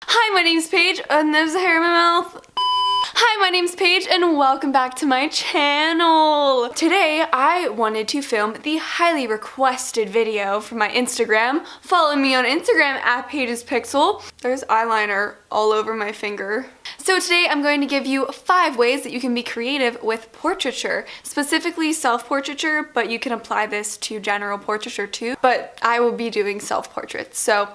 Hi, my name's Paige, and there's a hair in my mouth. Hi, my name's Paige, and welcome back to my channel. Today, I wanted to film the highly requested video from my Instagram. Follow me on Instagram at paigespixel. There's eyeliner all over my finger. So today, I'm going to give you 5 ways that you can be creative with portraiture, specifically self-portraiture, but you can apply this to general portraiture too. But I will be doing self-portraits, so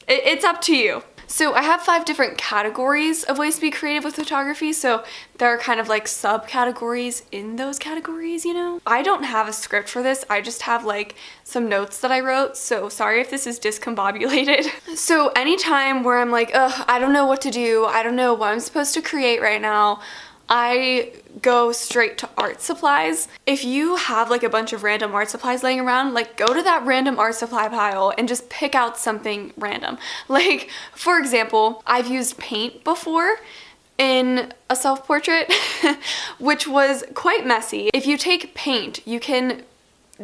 it's up to you. So I have 5 different categories of ways to be creative with photography, so there are kind of like subcategories in those categories, you know? I don't have a script for this, I just have like some notes that I wrote, so sorry if this is discombobulated. So anytime where I'm like, ugh, I don't know what to do, I don't know what I'm supposed to create right now, I go straight to art supplies. If you have like a bunch of random art supplies laying around, like go to that random art supply pile and just pick out something random. Like, for example, I've used paint before in a self-portrait, which was quite messy. If you take paint, you can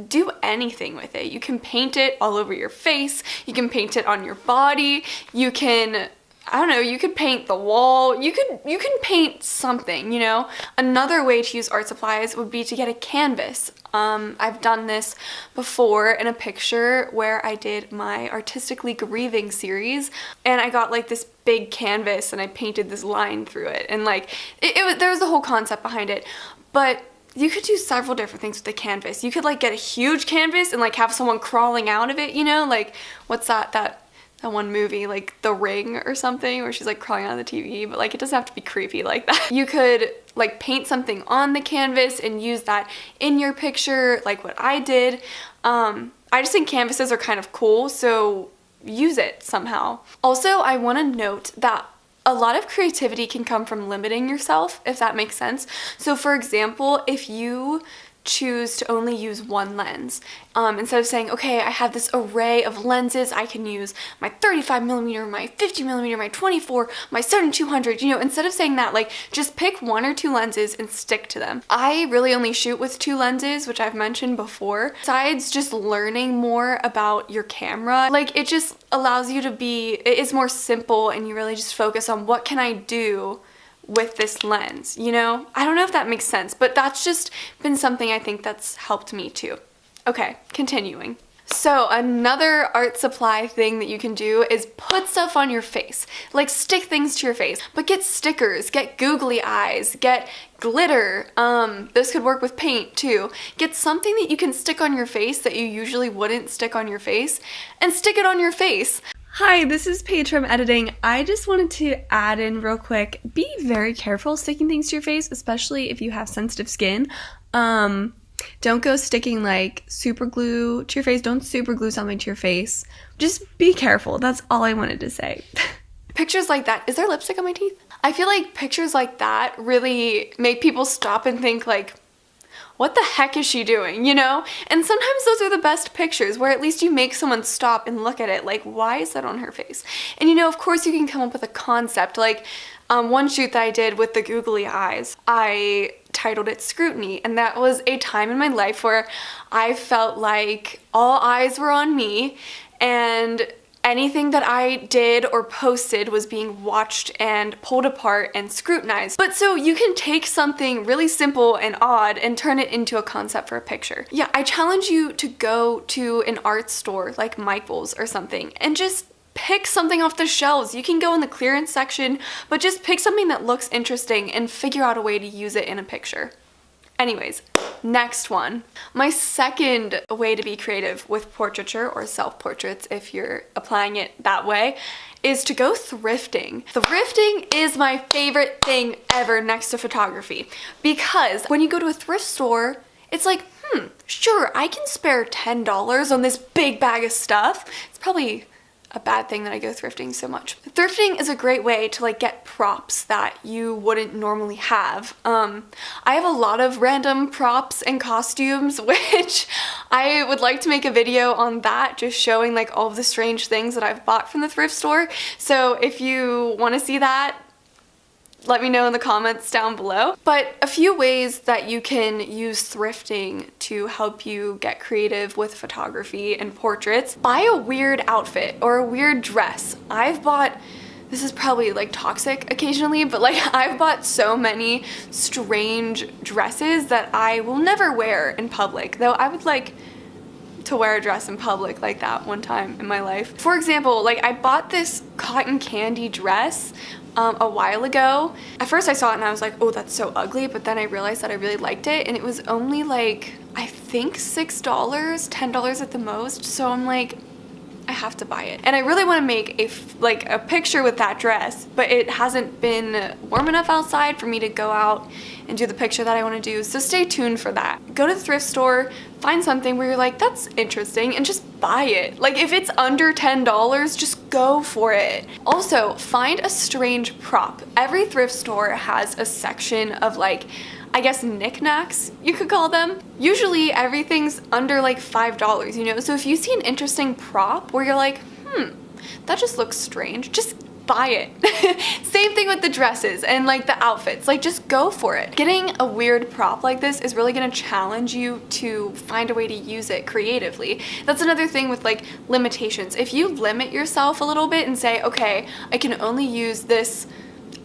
do anything with it. You can paint it all over your face, you can paint it on your body, you can, I don't know, you could paint the wall, you can paint something, you know? Another way to use art supplies would be to get a canvas. I've done this before in a picture where I did my Artistically Grieving series, and I got like this big canvas and I painted this line through it, and like, there was a whole concept behind it, but you could do several different things with the canvas. You could like get a huge canvas and like have someone crawling out of it, you know? Like, what's that one movie, like The Ring or something, where she's like crawling out of the TV, but like it doesn't have to be creepy like that. You could like paint something on the canvas and use that in your picture, like what I did. I just think canvases are kind of cool, so use it somehow. Also, I want to note that a lot of creativity can come from limiting yourself, if that makes sense. So for example, if you choose to only use one lens, instead of saying, okay, I have this array of lenses, I can use my 35mm, my 50mm, my 24, my 7200, you know, instead of saying that, like, just pick 1 or 2 lenses and stick to them. I really only shoot with 2 lenses, which I've mentioned before. Besides just learning more about your camera, like, it just allows you to be, it's more simple, and you really just focus on what can I do with this lens, you know? I don't know if that makes sense, but that's just been something I think that's helped me too. Okay, continuing. So another art supply thing that you can do is put stuff on your face. Like stick things to your face, but get stickers, get googly eyes, get glitter. This could work with paint too. Get something that you can stick on your face that you usually wouldn't stick on your face, and stick it on your face. Hi, this is Paige from editing. I just wanted to add in real quick, be very careful sticking things to your face, especially if you have sensitive skin. Don't go sticking like super glue to your face. Don't super glue something to your face. Just be careful. That's all I wanted to say. Pictures like that. Is there lipstick on my teeth? I feel like pictures like that really make people stop and think like, what the heck is she doing, you know? And sometimes those are the best pictures, where at least you make someone stop and look at it, like, why is that on her face? And you know, of course you can come up with a concept, like one shoot that I did with the googly eyes, I titled it Scrutiny, and that was a time in my life where I felt like all eyes were on me, and anything that I did or posted was being watched and pulled apart and scrutinized. But so you can take something really simple and odd and turn it into a concept for a picture. Yeah, I challenge you to go to an art store like Michael's or something and just pick something off the shelves. You can go in the clearance section, but just pick something that looks interesting and figure out a way to use it in a picture. Anyways, next one. My second way to be creative with portraiture, or self-portraits if you're applying it that way, is to go thrifting. Thrifting is my favorite thing ever next to photography, because when you go to a thrift store, it's like, sure, I can spare $10 on this big bag of stuff. It's probably a bad thing that I go thrifting so much. Thrifting is a great way to like get props that you wouldn't normally have. I have a lot of random props and costumes, which I would like to make a video on that, just showing like all of the strange things that I've bought from the thrift store. So if you want to see that, let me know in the comments down below. But a few ways that you can use thrifting to help you get creative with photography and portraits. Buy a weird outfit or a weird dress. I've bought this is probably like toxic occasionally, but like I've bought so many strange dresses that I will never wear in public, though I would like to wear a dress in public like that one time in my life. For example, like I bought this cotton candy dress a while ago. At first I saw it and I was like, oh, that's so ugly, but then I realized that I really liked it, and it was only like, I think $6, $10 at the most, so I'm like, I have to buy it. And I really want to make a picture with that dress, but it hasn't been warm enough outside for me to go out and do the picture that I want to do, so stay tuned for that. Go to the thrift store, find something where you're like, that's interesting, and just buy it. Like if it's under $10, just go for it. Also, find a strange prop. Every thrift store has a section of like, I guess knickknacks, you could call them. Usually everything's under like $5, you know? So if you see an interesting prop where you're like, that just looks strange, just buy it. Same thing with the dresses and like the outfits, like just go for it. Getting a weird prop like this is really gonna challenge you to find a way to use it creatively. That's another thing with like limitations. If you limit yourself a little bit and say, okay, I can only use this,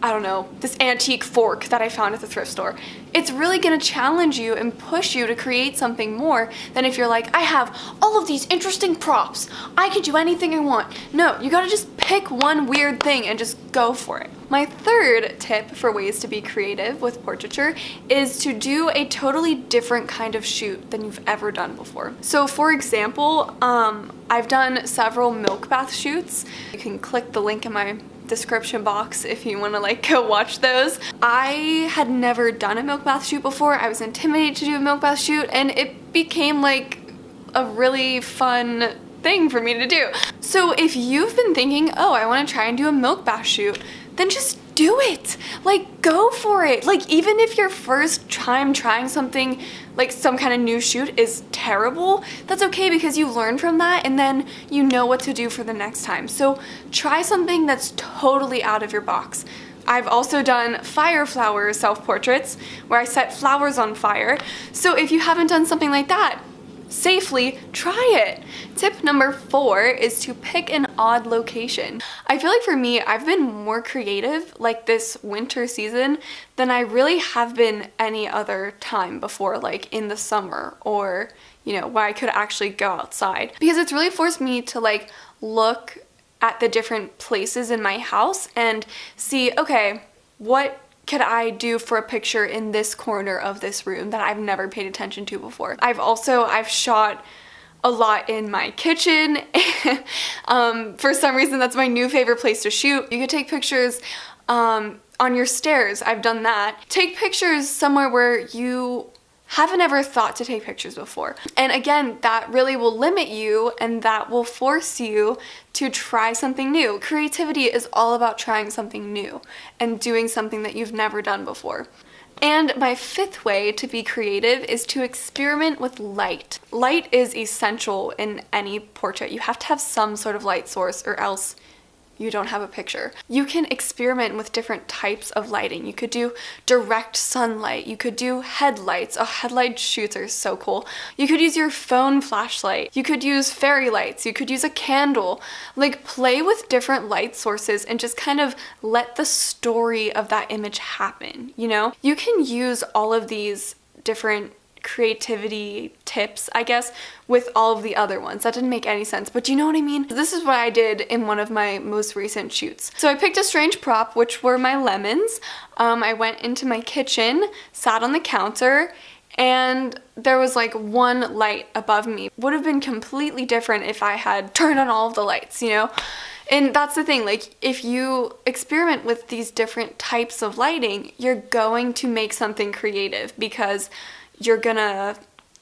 I don't know, this antique fork that I found at the thrift store, it's really gonna challenge you and push you to create something more than if you're like, I have all of these interesting props, I can do anything I want. No, you gotta just pick one weird thing and just go for it. My third tip for ways to be creative with portraiture is to do a totally different kind of shoot than you've ever done before. So for example, I've done several milk bath shoots. You can click the link in my description box if you want to like go watch those. I had never done a milk bath shoot before. I was intimidated to do a milk bath shoot, and it became like a really fun thing for me to do. So if you've been thinking, oh, I want to try and do a milk bath shoot, then just do it. Like, go for it. Like, even if your first time trying something, like some kind of new shoot, is terrible, that's okay, because you learn from that and then you know what to do for the next time. So try something that's totally out of your box. I've also done fire flower self-portraits where I set flowers on fire. So if you haven't done something like that safely, try it. Tip number 4 is to pick an odd location. I feel like for me, I've been more creative like this winter season than I really have been any other time before, like in the summer, or you know, where I could actually go outside, because it's really forced me to like look at the different places in my house and see, okay, what could I do for a picture in this corner of this room that I've never paid attention to before. I've shot a lot in my kitchen. For some reason, that's my new favorite place to shoot. You could take pictures on your stairs. I've done that. Take pictures somewhere where you haven't ever thought to take pictures before. And again, that really will limit you, and that will force you to try something new. Creativity is all about trying something new and doing something that you've never done before. And my 5th way to be creative is to experiment with light. Light is essential in any portrait. You have to have some sort of light source, or else you don't have a picture. You can experiment with different types of lighting. You could do direct sunlight. You could do headlights. Oh, headlight shoots are so cool. You could use your phone flashlight. You could use fairy lights. You could use a candle. Like, play with different light sources and just kind of let the story of that image happen, you know? You can use all of these different creativity tips, I guess, with all of the other ones. That didn't make any sense, but you know what I mean? This is what I did in one of my most recent shoots. So I picked a strange prop, which were my lemons. I went into my kitchen, sat on the counter, and there was like one light above me. Would have been completely different if I had turned on all of the lights, you know? And that's the thing, like, if you experiment with these different types of lighting, you're going to make something creative, because you're gonna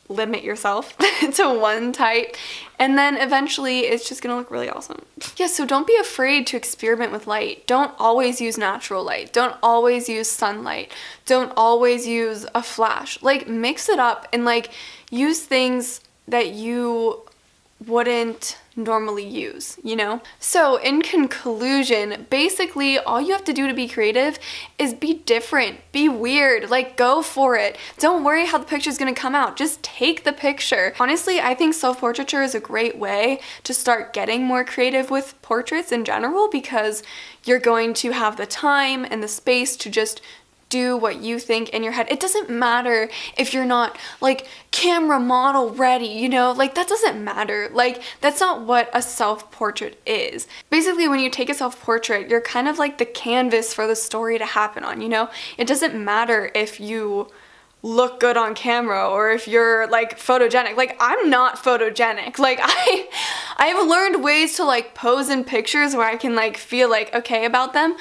limit yourself to one type, and then eventually it's just gonna look really awesome. Yeah, so don't be afraid to experiment with light. Don't always use natural light. Don't always use sunlight. Don't always use a flash. Like, mix it up and like use things that you wouldn't normally use, you know? So in conclusion, basically all you have to do to be creative is be different, be weird, like go for it. Don't worry how the picture's gonna come out, just take the picture. Honestly, I think self-portraiture is a great way to start getting more creative with portraits in general, because you're going to have the time and the space to just do what you think in your head. It doesn't matter if you're not like camera model ready, you know, like that doesn't matter. Like that's not what a self-portrait is. Basically, when you take a self-portrait, you're kind of like the canvas for the story to happen on, you know? It doesn't matter if you look good on camera or if you're like photogenic. Like I'm not photogenic. Like I've learned ways to like pose in pictures where I can like feel like okay about them.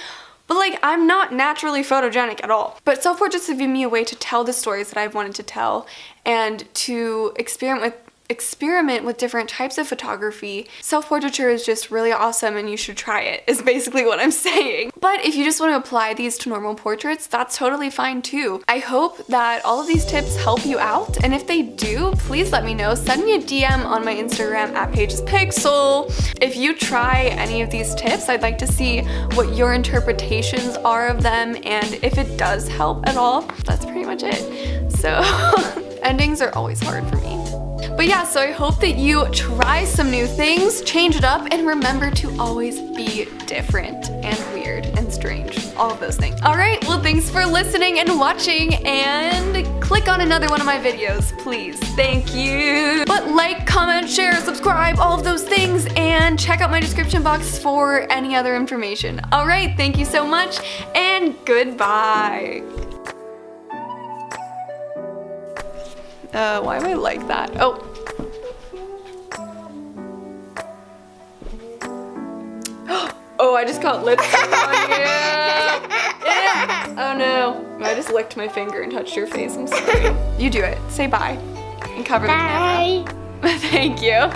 But like, I'm not naturally photogenic at all. But self-portraits have given me a way to tell the stories that I've wanted to tell and to experiment with different types of photography. Self-portraiture is just really awesome and you should try it, is basically what I'm saying. But if you just want to apply these to normal portraits, that's totally fine too. I hope that all of these tips help you out, and if they do, please let me know. Send me a DM on my Instagram at paigespixel. If you try any of these tips, I'd like to see what your interpretations are of them, and if it does help at all. That's pretty much it. So endings are always hard for me. But yeah, so I hope that you try some new things, change it up, and remember to always be different and weird and strange. All of those things. Alright, well thanks for listening and watching, and click on another one of my videos, please. Thank you. But like, comment, share, subscribe, all of those things, and check out my description box for any other information. Alright, thank you so much, and goodbye. Why am I like that? Oh. Oh, I just got lipstick on you. Yeah. Oh no. I just licked my finger and touched your face. I'm sorry. You do it. Say bye. And cover the camera. Bye. Thank you.